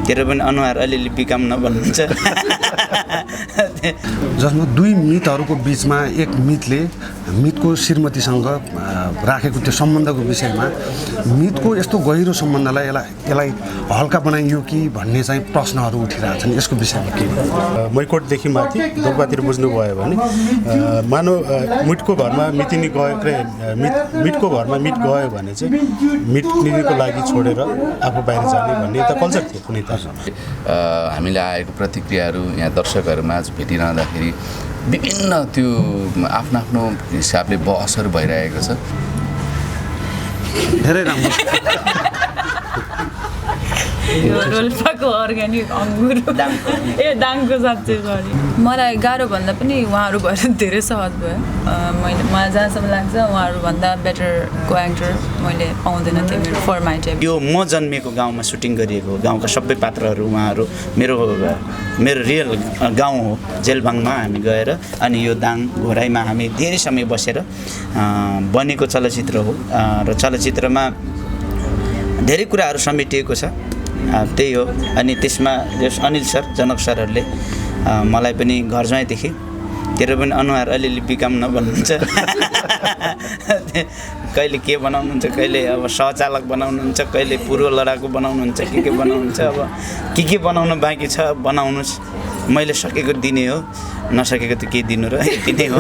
तेरो पनि अनुहार अलिअलि बिकाउन भन्नुहुन्छ। जसमा दुई मितहरूको बिचमा एक मितले मितको श्रीमतीसँग राखेको त्यो सम्बन्धको विषयमा मितको यस्तो गहिरो सम्बन्धलाई यसलाई हल्का बनाइयो कि भन्ने चाहिँ प्रश्नहरू उठिरहेका छन्। यसको विषयमा के मैकोटदेखि माथि दोलपातिर बुझ्नुभयो भने मानव मिटको घरमा मितिनी गयो मिटको घरमा मिट गयो भने चाहिँ मिट लिनुको लागि छोडेर आफू बाहिर जाने भन्ने त कल्चर थियो कुनै त। हामीले आएको प्रतिक्रियाहरू यहाँ दर्शकहरूमा भेटिरहँदाखेरि विभिन्न त्यो आफ्नो हिसाबले बहसहरू भइरहेको छ। धेरै राम्रो। यो रोल्पाको अर्ग्यानिक अङ्गुर दाङको साँच्चै सरी मलाई गाह्रो भन्दा पनि उहाँहरू भएर धेरै सहज भयो। मलाई जहाँसम्म लाग्छ उहाँहरूभन्दा बेटर को एक्टर मैले पाउँदैन थिएँ मेरो फर माई टाइप। यो म जन्मेको गाउँमा सुटिङ गरिएको गाउँका सबै पात्रहरू उहाँहरू मेरो रियल गाउँ हो जेलबाङमा हामी गएर अनि यो दाङ घोराइमा हामी धेरै समय बसेर बनेको चलचित्र हो र चलचित्रमा धेरै कुराहरू समेटिएको छ। त्यही हो। अनि त्यसमा अनिल सर जनक सरहरूले मलाई पनि घर ज्वाइँदेखि तेरो पनि अनुहार अलिअलि बिकाउन भन्नुहुन्छ। कहिले के बनाउनुहुन्छ, कहिले अब सहचालक बनाउनुहुन्छ, कहिले पूर्व लडाकु बनाउनुहुन्छ, के बनाउनुहुन्छ। अब के बनाउनु बाँकी छ बनाउनुहोस्, मैले सकेको दिने हो, नसकेको त के दिनु र यति नै हो।